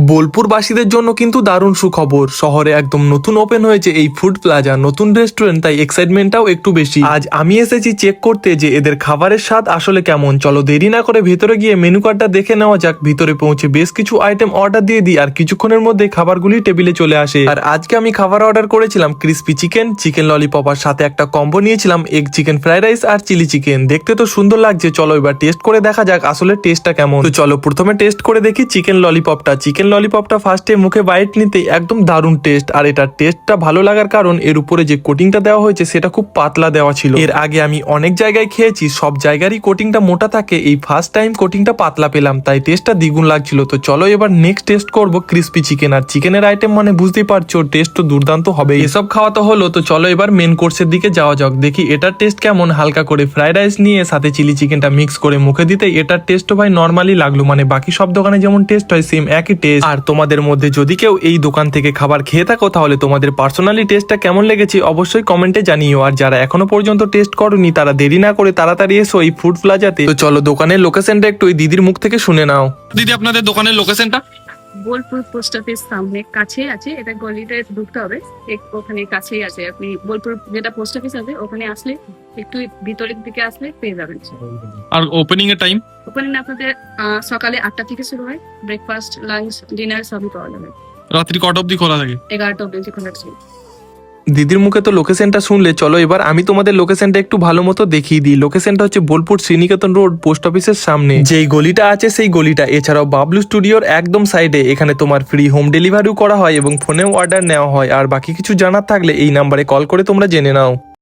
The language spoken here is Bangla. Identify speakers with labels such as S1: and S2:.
S1: বোলপুরবাসীদের জন্য কিন্তু দারুণ সুখবর। শহরে একদম নতুন ওপেন হয়েছে এই ফুড প্লাজা, নতুন রেস্টুরেন্ট, তাই এক্সাইটমেন্টটাও একটু বেশি। আজ আমি এসেছি চেক করতে যে এদের খাবারের স্বাদ আসলে কেমন। চলো দেরি না করে ভেতরে গিয়ে মেনু কার্ডটা দেখে নেওয়া যাক। ভিতরে পৌঁছে বেশ কিছু আইটেম অর্ডার দিয়ে দিই আর কিছুক্ষণের মধ্যে খাবারগুলি টেবিলে চলে আসে। আর আজকে আমি খাবার অর্ডার করেছিলাম ক্রিস্পি চিকেন, চিকেন ললিপপ আর সাথে একটা কম্বো নিয়েছিলাম এগ চিকেন ফ্রাইড রাইস আর চিলি চিকেন। দেখতে তো সুন্দর লাগছে, চলো এবার টেস্ট করে দেখা যাক আসলে টেস্টটা কেমন। তো চলো প্রথমে টেস্ট করে দেখি চিকেন ললিপপটা। চিকেন ললিপপটা ফার্স্টে মুখে বাইট নিতে একদম দারুণ টেস্ট। আর এটা টেস্টটা ভালো লাগার কারণ এর উপরে যে কোটিংটা দেওয়া হয়েছে সেটা খুব পাতলা দেওয়া ছিল। এর আগে আমি অনেক জায়গায় খেয়েছি, সব জায়গারই কোটিংটা মোটা থাকে, এই ফার্স্ট টাইম কোটিংটা পাতলা পেলাম, তাই টেস্টটা দ্বিগুণ লাগছিল। তো চলো এবার নেক্সট টেস্ট করব ক্রিস্পি চিকেন। আর চিকেনের আইটেম মানে বুঝতেই পারছো টেস্ট তো দুর্দান্ত হবে। এসব খাওয়া তো হলো, তো চলো এবার মেন কোর্সের দিকে যাওয়া যাক। দেখি এটার টেস্ট কেমন। হালকা করে ফ্রাইড রাইস নিয়ে সাথে চিলি চিকেনটা মিক্স করে মুখে দিতে এটার টেস্টও ভাই নর্মালি লাগলো, মানে বাকি সব দোকানে যেমন টেস্ট হয় সেম একই টেস্ট। আর তোমাদের মধ্যে যদি কেউ এই দোকান থেকে খাবার খেয়ে থাকো তাহলে তোমাদের পার্সোনালি টেস্টটা কেমন লেগেছে অবশ্যই কমেন্টে জানিও। আর যারা এখনো পর্যন্ত টেস্ট করোনি তারা দেরি না করে তাড়াতাড়ি এসো এই ফুড প্লাজাতে। তো চলো দোকানের লোকেশনটা একটু ওই দিদির মুখ থেকে শুনে নাও। দিদি আপনাদের দোকানের লোকেশনটা?
S2: বোলপুর পোস্ট অফিস সামনে কাছেই আছে, এটা গলিতে ঢুকতে হবে, ওখানে কাছেই আছে। আপনি বোলপুর যেটা পোস্ট অফিস আছে ওখানে আসলে একটু ভিতরের দিকে আসলে পেয়ে যাবেন।
S1: আর ওপেনিং এর টাইম?
S2: ওখানে আপনাদের সকালে 8টা থেকে শুরু হয়, ব্রেকফাস্ট লাঞ্চ ডিনার সবই পাওয়া যাবে।
S1: রাত্রি কটা অবধি খোলা থাকে?
S2: 11টা অবধি খোলা আছে।
S1: দিদির মুখে তো লোকেশনটা শুনলে, চলো এবার আমি তোমাদের লোকেশনটা একটু ভালো মতো দেখিয়ে দিই। লোকেশনটা হচ্ছে বোলপুর শ্রীনিকেতন রোড পোস্ট অফিসের সামনে যেই গলিটা আছে সেই গলিটা। এছাড়াও বাবলু স্টুডিওর একদম সাইডে। এখানে তোমার ফ্রি হোম ডেলিভারিও করা হয় এবং ফোনেও অর্ডার নেওয়া হয়। আর বাকি কিছু জানার থাকলে এই নাম্বারে কল করে তোমরা জেনে নাও।